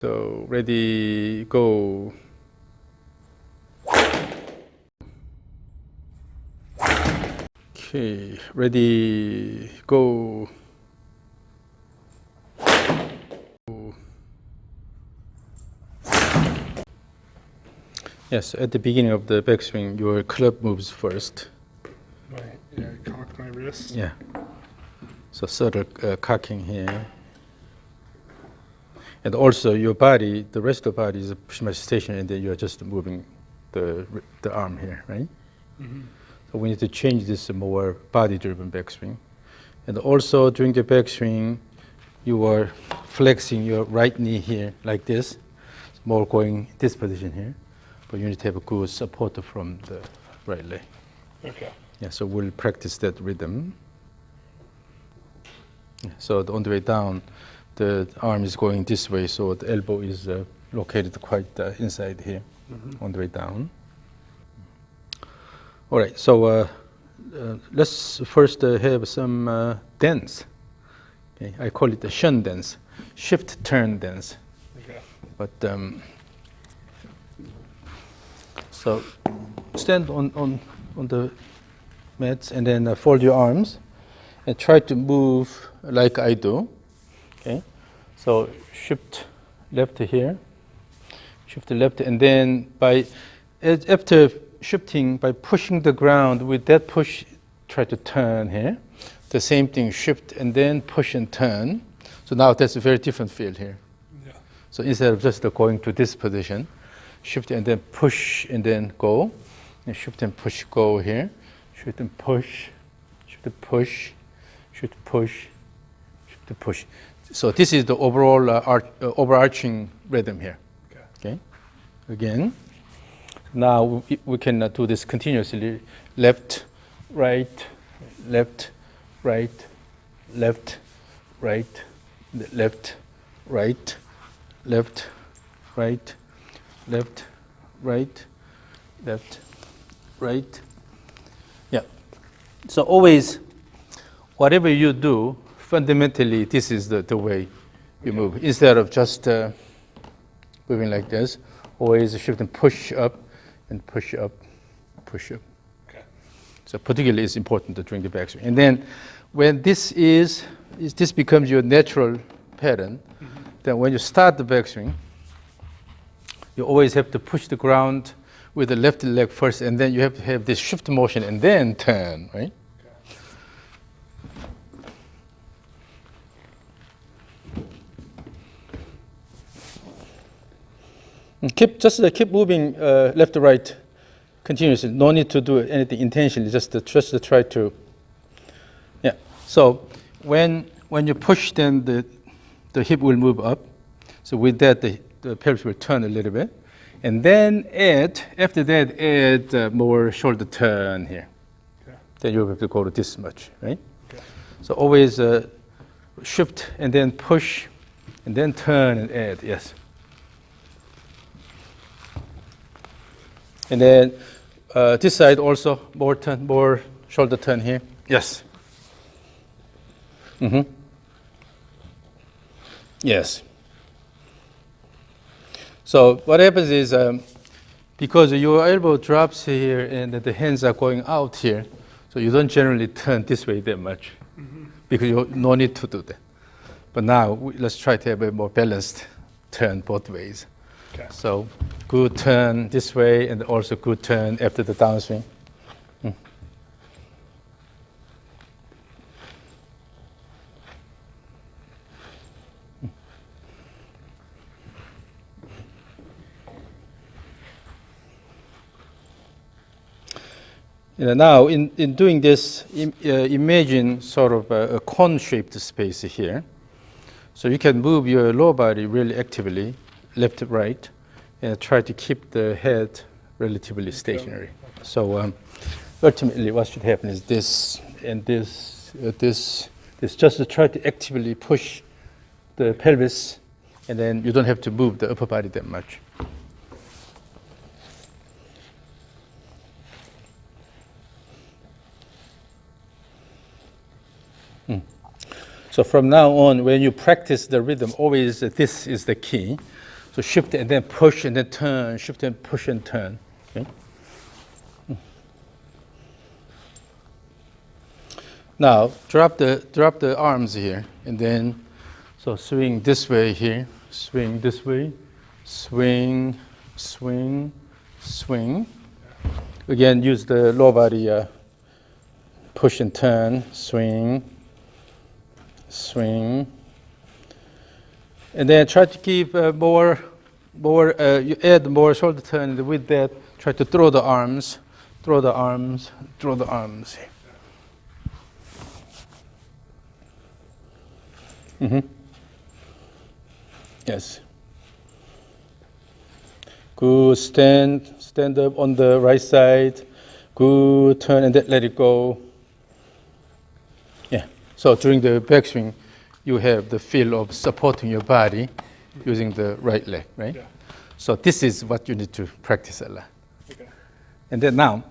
So ready, go. Okay, ready, go. Yes, at the beginning of the backswing, your club moves first. Right, yeah, cock my wrist. Yeah. So subtle cocking here. And also your body, the rest of the body is pretty much stationary, and then you are just moving the arm here, right? Mm-hmm. So we need to change this to more body-driven backswing. And also during the backswing, you are flexing your right knee here like this, it's more going this position here, but you need to have a good support from the right leg. Okay. Yeah, so we'll practice that rhythm. Yeah, so on the way down, the arm is going this way, so the elbow is located quite inside here on the way down. All right, so let's first have some dance. Okay, I call it the shun dance, shift turn dance. Okay. But so stand on the mats and then fold your arms and try to move like I do. Okay, so shift left here, shift left, and then after shifting by pushing the ground with that push, try to turn here. The same thing, shift and then push and turn. So now that's a very different feel here. Yeah. So instead of just going to this position, shift and then push and then go, and shift and push, go here, shift and push, shift and push, shift and push, shift and push. So this is the overall overarching rhythm here. Okay. Again. Now we can do this continuously. Left, right, left, right, left, right, left, right, left, right, left, right, left, right. Yeah. So always, whatever you do, fundamentally, this is the way you move. Instead of just moving like this, always shift and push up and push up, push up. Okay. So particularly it's important during the backswing. And then when this becomes your natural pattern, then when you start the backswing, you always have to push the ground with the left leg first, and then you have to have this shift motion and then turn, right? Keep moving left to right continuously. No need to do anything intentionally. Just to try to. Yeah. So when you push, then the hip will move up. So with that, the pelvis will turn a little bit, and then after that add more shoulder turn here. Okay. Then you have to go to this much, right? Okay. So always shift and then push, and then turn and add. Yes. And then this side also, more shoulder turn here. Yes. Mm-hmm. Yes. So what happens is, because your elbow drops here and the hands are going out here, so you don't generally turn this way that much, because you no need to do that. But now let's try to have a more balanced turn both ways. Okay. So good turn this way and also good turn after the downswing. Now in doing this, imagine sort of a cone-shaped space here. So you can move your lower body really actively, left to right, and try to keep the head relatively stationary. So ultimately what should happen is this and this, just to try to actively push the pelvis, and then you don't have to move the upper body that much. So from now on, when you practice the rhythm, always this is the key. So shift and then push and then turn, shift and push and turn. Okay? Now drop the arms here, and then so swing this way here, swing this way, swing, swing, swing. Again, use the low body push and turn, swing, swing. And then try to keep you add more shoulder turn, and with that, try to throw the arms, throw the arms, throw the arms. Yes. Good, stand up on the right side. Good, turn and then let it go. Yeah, so during the backswing, you have the feel of supporting your body using the right leg, right? Yeah. So this is what you need to practice a lot. Okay. And then now,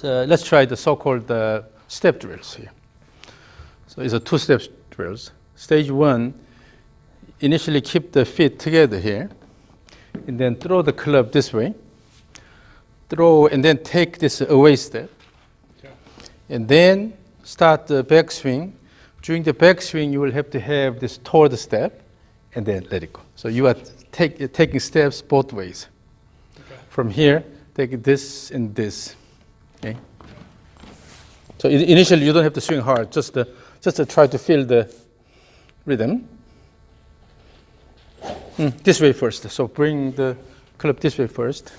let's try the so-called step drills here. So it's a two-step drills. Stage one, initially keep the feet together here, and then throw the club this way. Throw and then take this away step. Okay. And then start the backswing. During the backswing, you will have to have this toward step, and then let it go. So you are taking steps both ways. Okay. From here, take this and this. Okay. So initially, you don't have to swing hard. Just to try to feel the rhythm. This way first. So bring the club this way first.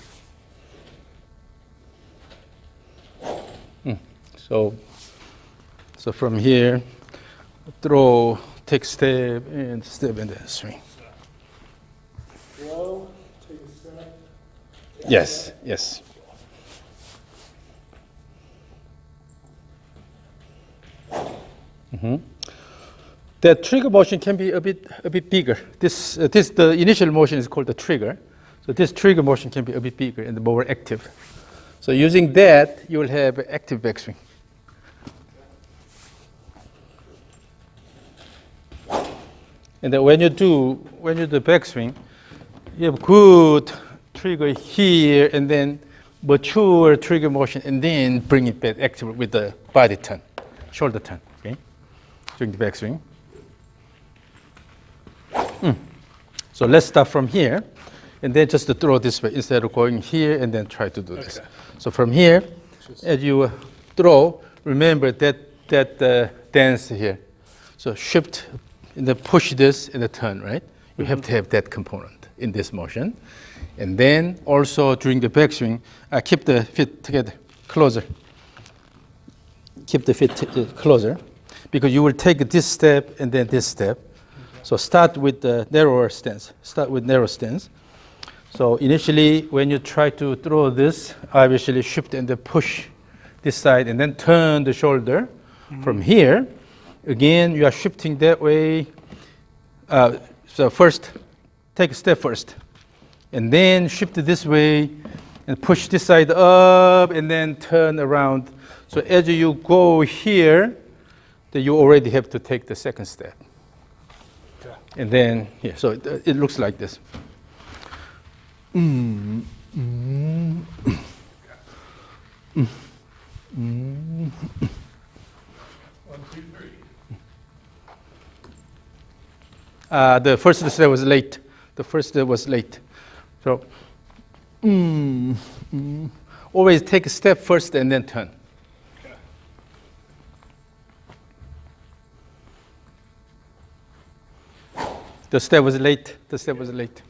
So from here, throw, take step, and then swing. Throw, take a step. Yes, yes. That trigger motion can be a bit bigger. The initial motion is called the trigger. So this trigger motion can be a bit bigger and more active. So using that, you will have active backswing. And then when you do backswing, you have good trigger here, and then mature trigger motion, and then bring it back active with the body turn, shoulder turn. Okay, during the backswing. So let's start from here, and then just to throw this way instead of going here and then try to do this. Okay. So from here, as you throw, remember that dance here. So shift and then push this and then turn, right? You have to have that component in this motion. And then also during the backswing, keep the feet together, closer. Keep the feet closer, because you will take this step and then this step. So start with the narrower stance. Start with narrow stance. So initially, when you try to throw this, obviously shift and then push this side and then turn the shoulder. From here, again, you are shifting that way. So first, take a step first. And then shift this way and push this side up and then turn around. So as you go here, then you already have to take the second step. Okay. And then, yeah, so it looks like this. 1, 2, 3. The first step was late. The first step was late. So, always take a step first and then turn. Okay. The step was late. The step was late.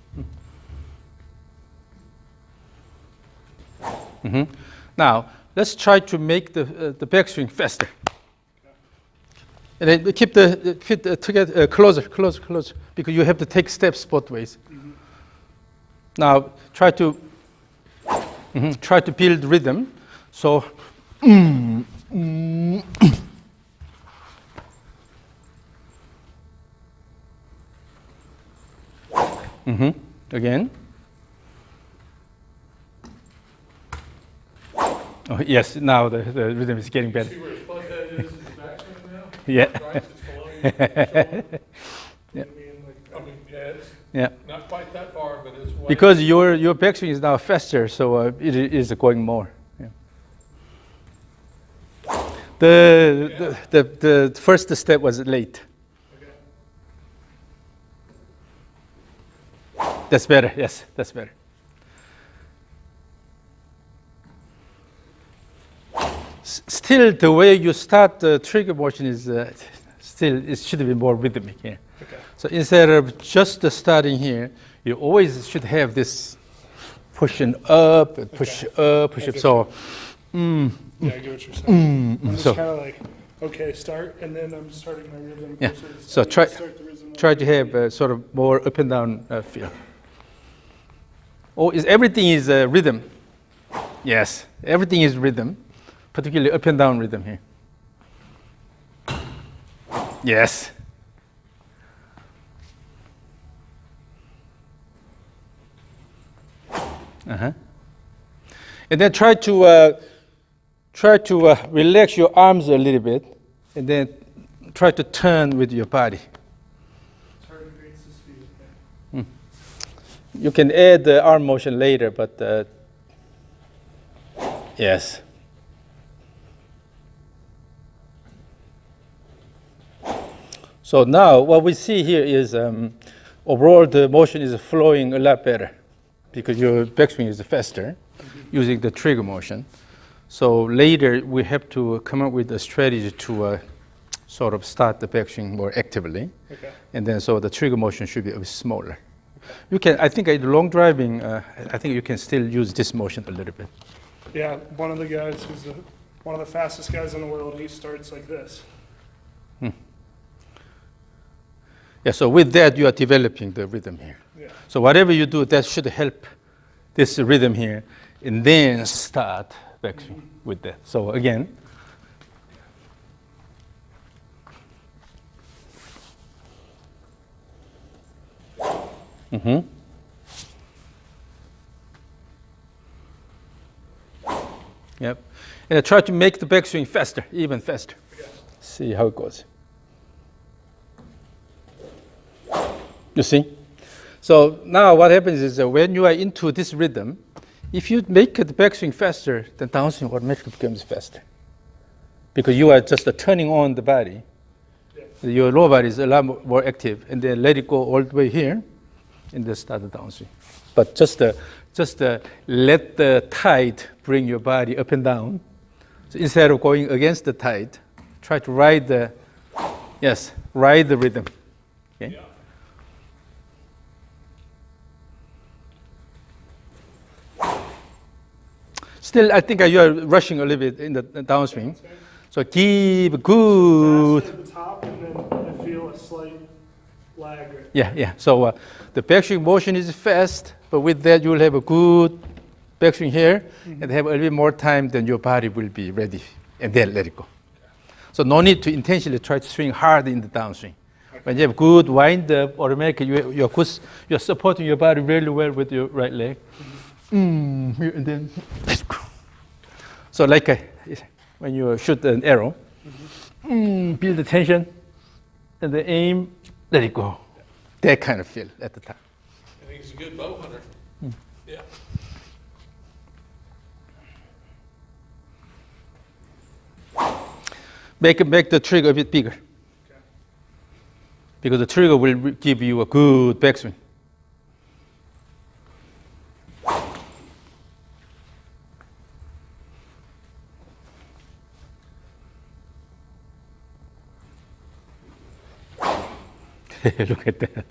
Now, let's try to make the backswing faster. And then keep the feet together, closer, because you have to take steps both ways. Now, try to build rhythm. So, again. Oh, yes, now the rhythm is getting better. See where his front head is in his backswing now? Yeah. Bryce is below you. Yeah. I mean, it's Yeah. not quite that far, but it's way. Because your backswing is now faster, so it is going more. Yeah. The first step was late. Okay. That's better. Yes, that's better. Still, the way you start the trigger motion is still it should be more rhythmic here. Okay. So instead of just starting here, you always should have this pushing up, push up, push up. So, Yeah, I get what you're saying. I'm just so- kind of like, okay, start, and then I'm starting my rhythm. Yeah. versus So I try- start the rhythm try to have sort of more up and down feel. Oh, everything is rhythm? Yes, everything is rhythm, particularly up and down rhythm here. Yes. Uh-huh. And then try to relax your arms a little bit, and then try to turn with your body. It's hard to create the speed. You can add the arm motion later, but yes. So now what we see here is overall the motion is flowing a lot better because your backswing is faster using the trigger motion. So later we have to come up with a strategy to sort of start the backswing more actively. Okay. And then so the trigger motion should be a bit smaller. You can, I think in long driving, I think you can still use this motion a little bit. Yeah, one of the guys who's one of the fastest guys in the world, he starts like this. Yeah, so with that you are developing the rhythm here. Yeah. So whatever you do, that should help this rhythm here, and then start backswing with that. So again. Mm-hmm. Yep. And I try to make the backswing faster, even faster. Okay. See how it goes. You see? So now what happens is that when you are into this rhythm, if you make the backswing faster, then downswing automatically becomes faster. Because you are just turning on the body. Yeah. Your lower body is a lot more active, and then let it go all the way here, and then start the downswing. But just let the tide bring your body up and down. So instead of going against the tide, try to ride the rhythm. Okay? Yeah. Still, I think you are rushing a little bit in the downswing. So keep good. Fast at the top, and then I feel a slight lag. Right. Yeah. So the backswing motion is fast, but with that you will have a good backswing here, and have a little bit more time, then your body will be ready, and then let it go. So no need to intentionally try to swing hard in the downswing. When you have good wind up, automatically you're supporting your body really well with your right leg. And then so like when you shoot an arrow, build the tension, and the aim, let it go. That kind of feel at the time. I think he's a good bow hunter. Yeah. Make the trigger a bit bigger. Okay. Because the trigger will give you a good backswing. Look at that.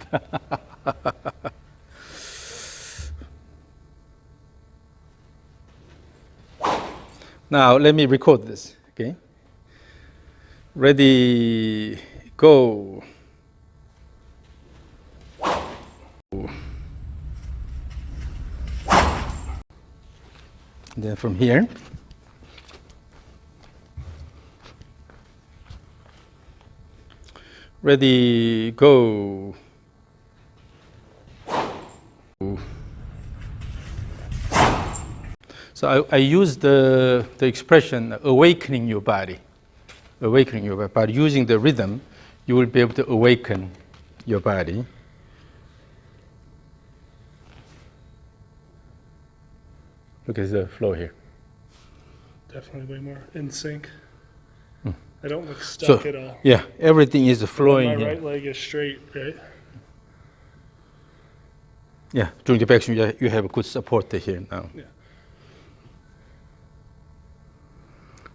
Now let me record this, okay? Ready, go. Then from here, ready, go. So I use the expression awakening your body. Awakening your body. By using the rhythm, you will be able to awaken your body. Look at the flow here. Definitely way more in sync. I don't look So, stuck at all. yeah, everything is flowing My here. right leg is straight, right? Yeah, during the backswing, you have a good support here now. Yeah.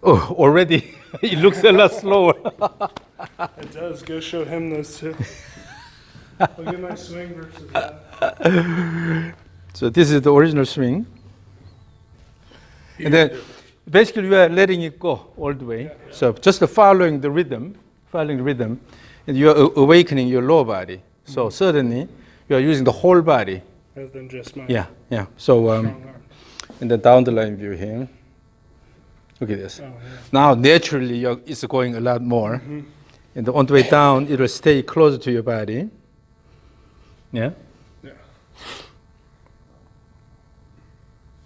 Oh, already it looks a lot slower. It does. Go show him those two. Look at my swing versus that. So this is the original swing. And then basically you are letting it go all the way. So just following the rhythm, and you are awakening your lower body. So suddenly you are using the whole body. Rather than just my Yeah. So strong arm. and then down the line view here. Look at this. Oh, yeah. Now naturally it's going a lot more. And on the way down, it will stay closer to your body. Yeah. Yeah.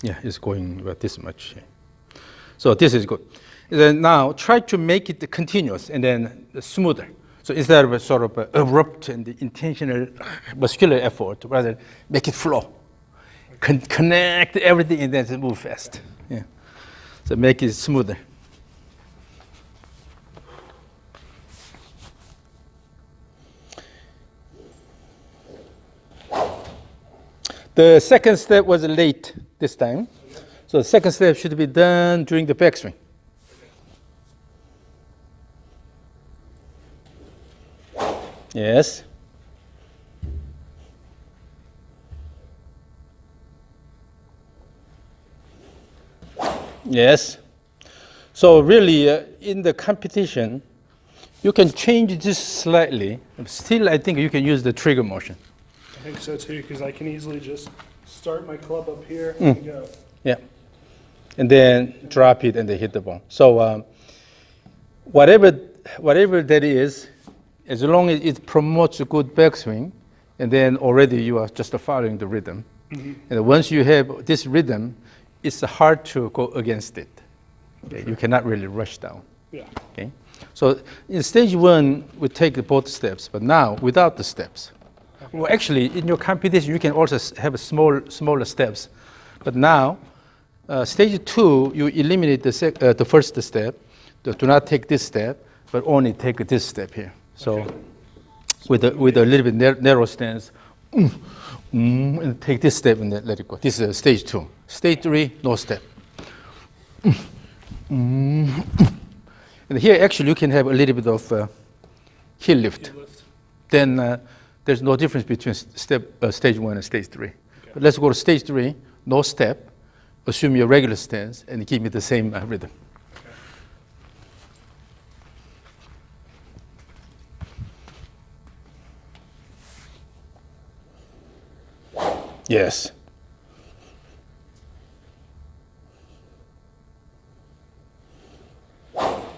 Yeah, it's going about this much. So this is good. And then now try to make it continuous and then smoother. So instead of a sort of abrupt and intentional muscular effort, rather make it flow. Connect everything and then move fast. Yeah. So make it smoother. The second step was late this time. So the second step should be done during the backswing. Yes. Yes. So really, in the competition, you can change this slightly. Still, I think you can use the trigger motion. I think so too, because I can easily just start my club up here and go. Yeah. And then drop it and then hit the ball. So whatever that is, as long as it promotes a good backswing, and then already you are just following the rhythm. And once you have this rhythm, it's hard to go against it. Okay? You cannot really rush down. Yeah. Okay? So in stage one, we take both steps, but now without the steps. Well, actually, in your competition, you can also have smaller steps. But now, stage two, you eliminate the first step. Do not take this step, but only take this step here. So with a little bit narrow stance, and take this step and then let it go. This is stage two. Stage three, no step. And here, actually, you can have a little bit of heel lift. Then there's no difference between stage one and stage three. Okay. But let's go to stage three, no step, assume your regular stance, and give me the same rhythm. Okay. Yes.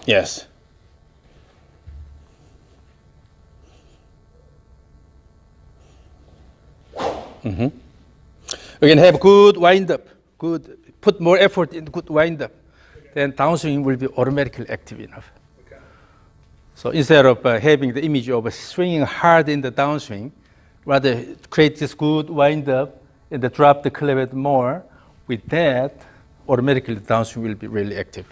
Yes. Again, have good wind up. Good. Put more effort in good wind up. Then downswing will be automatically active enough. Okay. So instead of having the image of swinging hard in the downswing, rather create this good wind up and then drop the club more. With that, automatically the downswing will be really active.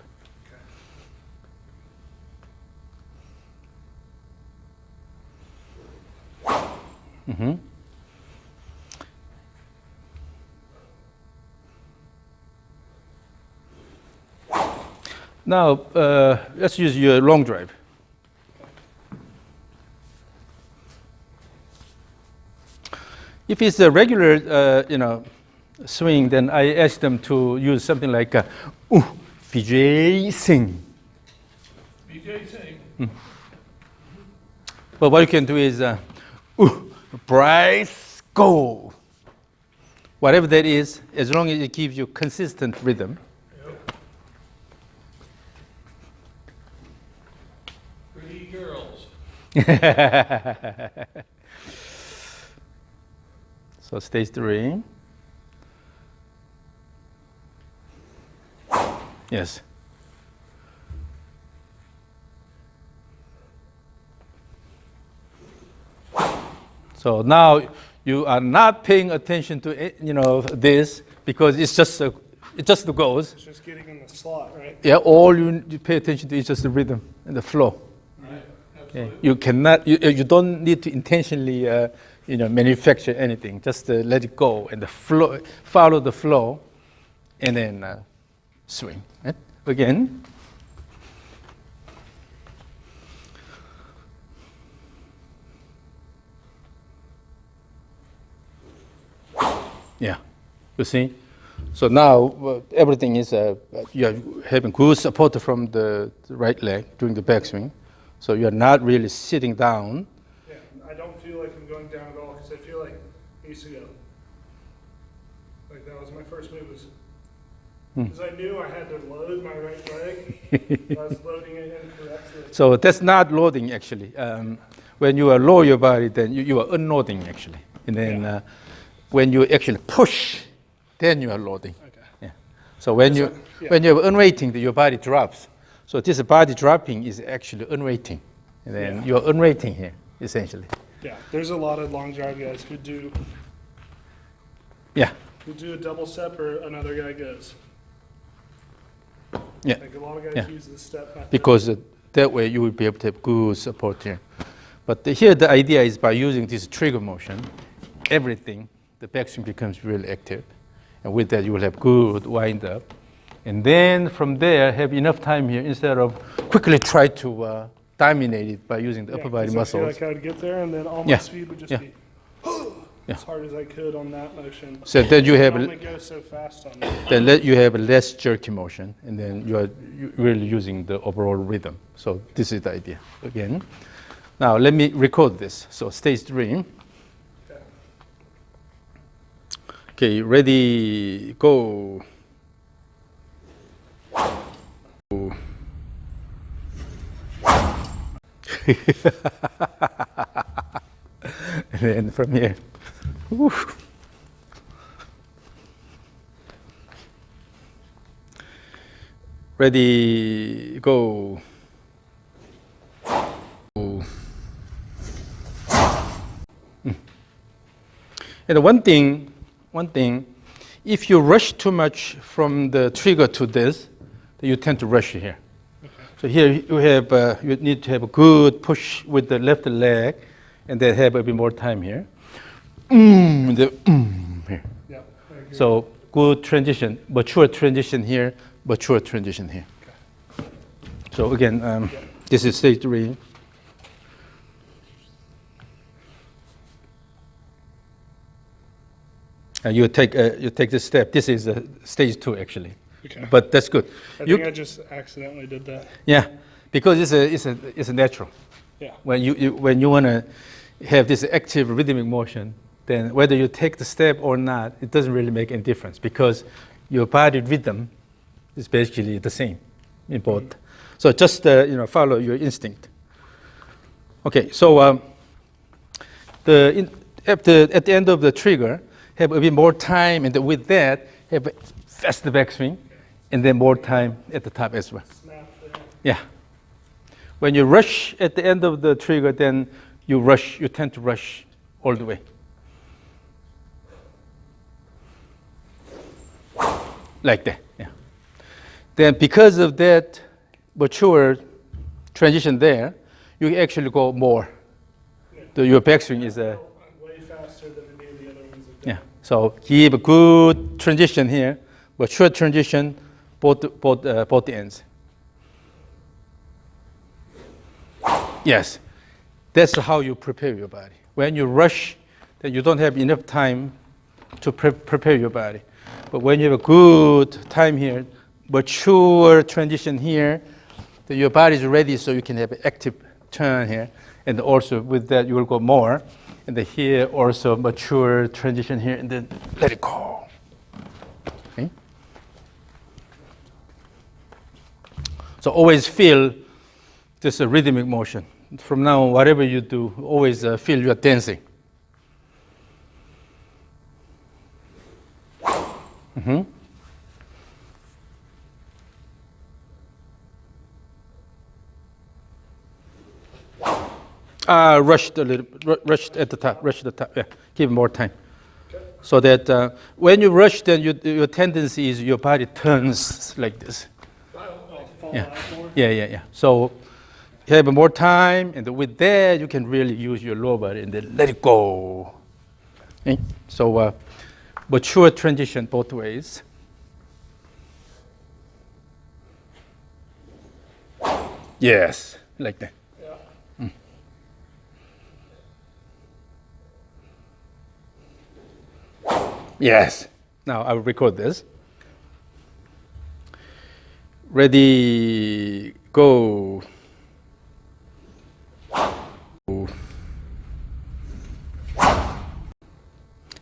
Okay. Now, let's use your long drive. If it's a regular, swing, then I ask them to use something like Vijay Singh. Vijay Singh. But what you can do is Bryce, go. Whatever that is, as long as it gives you consistent rhythm. Pretty girls. So stage three. Yes. So now you are not paying attention to this because it's just it just goes. It's just getting in the slot, right? Yeah, all you pay attention to is just the rhythm and the flow. Right. Yeah. Absolutely. You cannot, you don't need to intentionally, manufacture anything. Just let it go and the flow, follow the flow, and then swing. Right? Again. Yeah, you see? So now everything is, you're having good support from the right leg during the backswing. So you're not really sitting down. Yeah, I don't feel like I'm going down at all because I feel like I used to go. Like that was my first move. Because I knew I had to load my right leg. I was loading it incorrectly. So that's not loading actually. When you lower your body, then you are unloading actually. And then when you actually push, then you are loading. Okay. Yeah. So when you when you're unweighting, your body drops. So this body dropping is actually unweighting, and then you're unweighting here essentially. Yeah, there's a lot of long drive guys who do. Yeah. Who do a double step or another guy goes. Yeah. Like a lot of guys use the step method. Because that way you will be able to have good support here. But here the idea is by using this trigger motion, everything, the backswing becomes really active. And with that you will have good wind up. And then from there have enough time here instead of quickly try to dominate it by using the upper body 'cause muscles. I feel like I would get there and then all my speed would just be Yeah. as hard as I could on that motion. So then you have I only go so fast on that. then you have a less jerky motion, and then you are really using the overall rhythm. So this is the idea again. Now let me record this. So stage 3. Okay, ready, go. And then from here. Woo. Ready, go. And one thing, if you rush too much from the trigger to this, then you tend to rush here. Okay. So here you have, you need to have a good push with the left leg, and then have a bit more time here. Here. Yeah, So good transition, mature transition here, mature transition here. Okay. So again, this is stage 3. You take this step. This is stage 2 actually, but that's good. I think I just accidentally did that. Yeah, because it's a natural. Yeah. When you want to have this active rhythmic motion, then whether you take the step or not, it doesn't really make any difference because your body rhythm is basically the same in both. So just follow your instinct. Okay, so at the end of the trigger, have a bit more time, and with that, have a faster backswing, and then more time at the top as well. Yeah. When you rush at the end of the trigger, then you tend to rush all the way. Like that, yeah. Then because of that mature transition there, you actually go more. Your backswing is way faster than any of the other ones. Yeah. So give a good transition here, mature transition, both ends. Yes, that's how you prepare your body. When you rush, then you don't have enough time to prepare your body. But when you have a good time here, mature transition here, then your body is ready, so you can have an active turn here. And also with that, you will go more. And then here also mature transition here, and then let it go. Okay? So always feel this rhythmic motion. From now on, whatever you do, always feel you are dancing. Mm-hmm. Rushed a little, rushed at the top, yeah, give more time. Okay. So that when you rush, then your tendency is your body turns like this. Fall Yeah. out more. Yeah. So you have more time, and with that, you can really use your lower body and then let it go. Okay? So mature transition both ways. Yes, like that. Yeah. Yes. Now I will record this. Ready, go.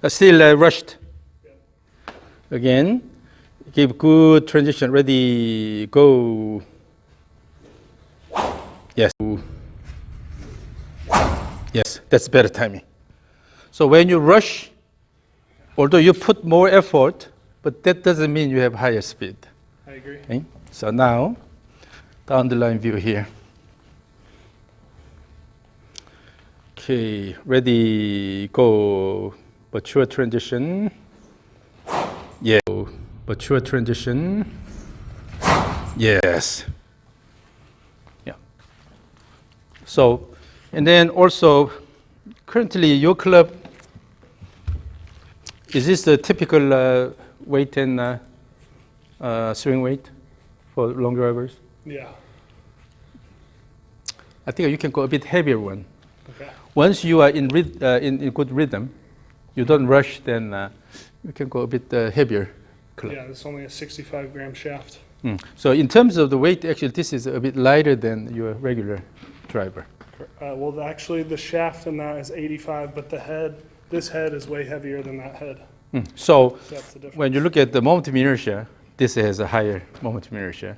Still rushed. Again, give good transition. Ready, go. Yes. Yes, that's better timing. So when you rush, although you put more effort, but that doesn't mean you have higher speed. I agree. Okay? So now, down the line view here. Okay, ready, go. Mature transition. Yeah, mature transition. Yes. Yeah. So, and then also, currently your club, is this the typical weight and swing weight for long drivers? Yeah. I think you can go a bit heavier one. Okay. Once you are in good rhythm, you don't rush, then you can go a bit heavier club. Yeah, it's only a 65-gram shaft. So in terms of the weight, actually, this is a bit lighter than your regular driver. Well, actually, the shaft in that is 85, but the head, this head is way heavier than that head. So That's the difference. when you look at the moment of inertia, this has a higher moment of inertia,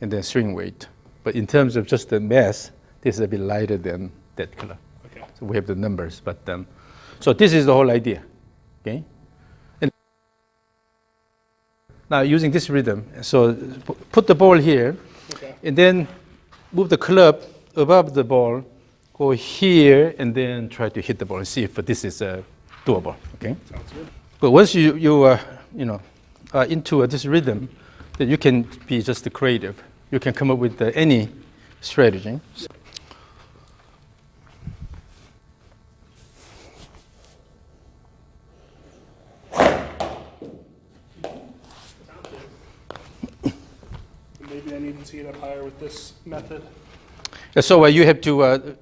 and then swing weight. But in terms of just the mass, this is a bit lighter than that club. Okay. So we have the numbers, but so this is the whole idea. Okay. And now using this rhythm, so put the ball here, Okay. and then move the club above the ball, go here, and then try to hit the ball and see if this is doable. Okay. Sounds good. But once you are into this rhythm, then you can be just creative. You can come up with any strategy. Maybe I need to tee it up higher with this method. So you have to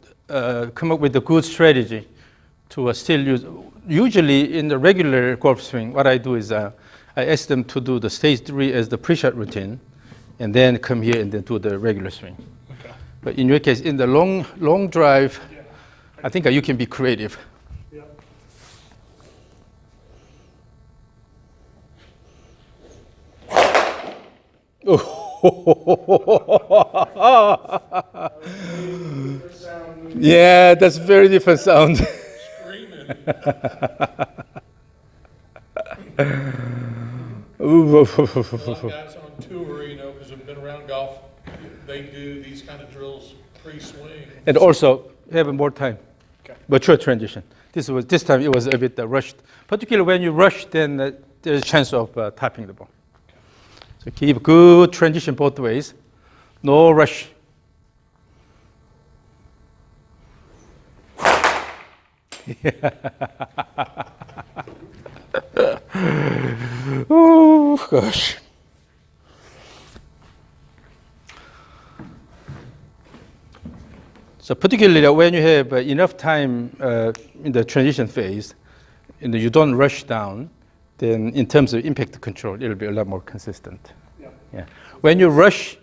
come up with a good strategy to still use. Usually in the regular golf swing, what I do is I ask them to do the stage 3 as the pre-shot routine, and then come here and then do the regular swing. Okay. But in your case, in the long drive, Yeah. I think you can be creative. Yeah. Yeah, that's very different sound. Screaming. A lot of guys on tour, because they've been around golf, they do these kind of drills pre-swing. And also have more time. Okay. Mature transition. This time it was a bit rushed. Particularly when you rush, then there's a chance of tapping the ball. So keep good transition both ways. No rush. Oh gosh. So particularly when you have enough time in the transition phase, and you don't rush down, then in terms of impact control, it'll be a lot more consistent. Yeah. Yeah. When you rush,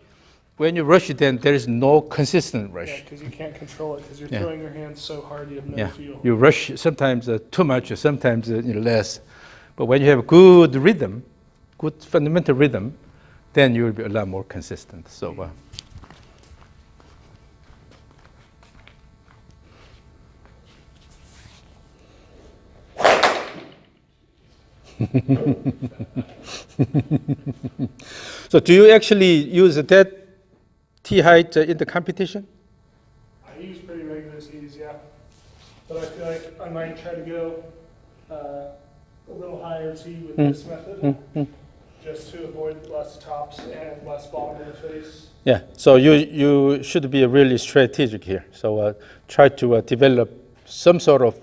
then there is no consistent Yeah, rush. because you can't control it because you're Yeah. throwing your hands so hard you have no Yeah. feel. You rush sometimes too much, or sometimes less. But when you have good rhythm, good fundamental rhythm, then you will be a lot more consistent. So. So do you actually use that tee height in the competition? I use pretty regular tees, yeah. But I feel like I might try to go a little variety with this method, just to avoid less tops and less bottom of the face. Yeah, so you should be really strategic here. So try to develop some sort of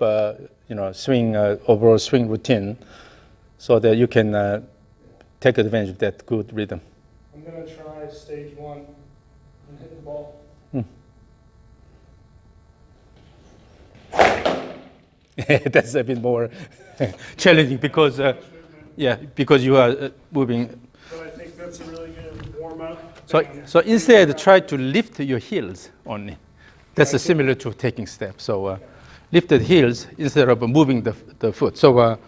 swing overall swing routine, so that you can take advantage of that good rhythm. I'm gonna try stage 1 and hit the ball. That's a bit more challenging because because you are moving. But I think that's a really good warm up. So instead, try to lift your heels only. That's similar to taking steps. So lifted heels instead of moving the foot. So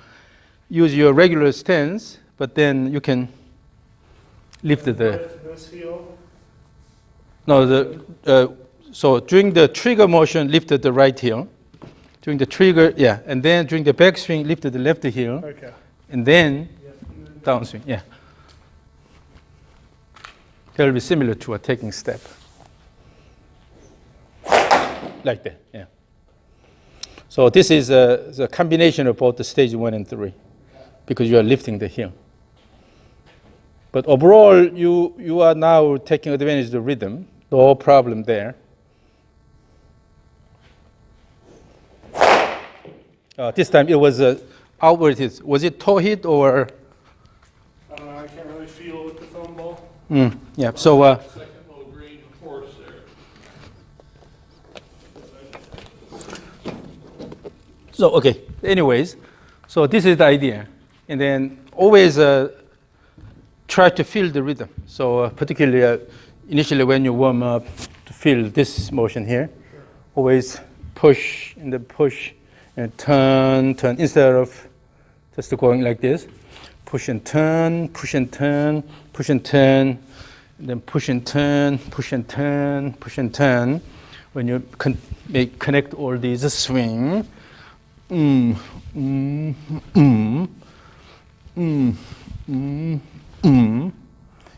use your regular stance, but then you can lift This heel. No, so during the trigger motion, lifted the right heel. During the trigger, and then during the backswing, lifted the left heel. Okay. And then downswing, That will be similar to a taking step. Like that, So this is a combination of both the stage 1 and 3, because you are lifting the heel. But overall, you are now taking advantage of the rhythm. No problem there. This time it was outward hit. Was it toe hit or? I don't know, I can't really feel with the foam ball. So Second little green horse there. so okay. Anyways, so this is the idea, and then always try to feel the rhythm. So particularly initially when you warm up, to feel this motion here. Always push and then push. And turn instead of just going like this. Push and turn, push and turn, push and turn, and then push and turn, push and turn, push and turn. When you connect all these swing, and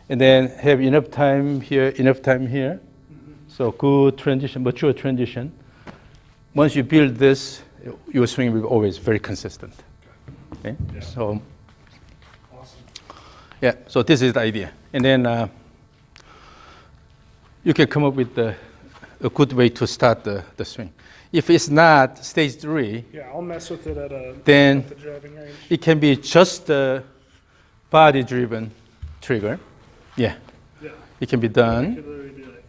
then have enough time here, enough time here. So good transition, mature transition. Once you build this, your swing will be always very consistent. Okay? Yeah. So, Awesome. so this is the idea. And then you can come up with a good way to start the swing. If it's not stage 3, Yeah, I'll mess with it at then the driving range. it can be just a body-driven trigger. Yeah, Yeah. it can be I done. could literally be like,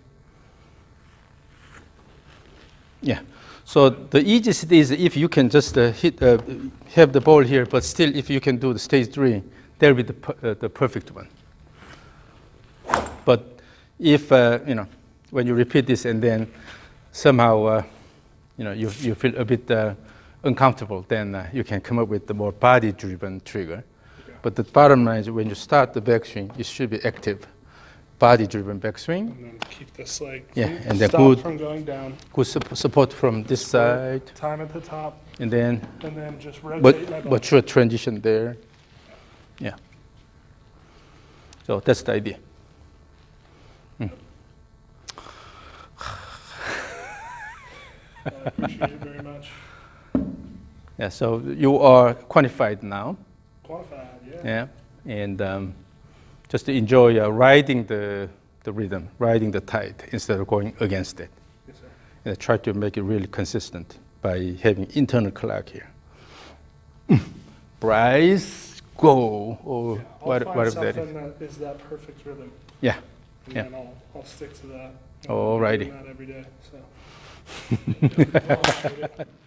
Yeah. So the easiest is if you can just have the ball here, but still if you can do the stage 3, that'll be the perfect one. But if, when you repeat this and then somehow, you feel a bit uncomfortable, then you can come up with the more body-driven trigger. Okay. But the bottom line is when you start the backswing, it should be active. Body-driven backswing. and then keep this leg. And then stop good, from going down. good support from this side, Time at the top, and then and then just rotate my ball. mature transition there. Yeah. So that's the idea. I appreciate it very much. Yeah. So you are quantified now. Qualified, yeah. Yeah. And just to enjoy riding the rhythm, riding the tide instead of going against it. Yes, sir. And try to make it really consistent by having internal clock here. Bryce, go, or I'll whatever find that is. something that is that perfect rhythm, Yeah. and Yeah. then I'll stick to that. Alrighty. I'm doing that every day, so. I'll shoot it.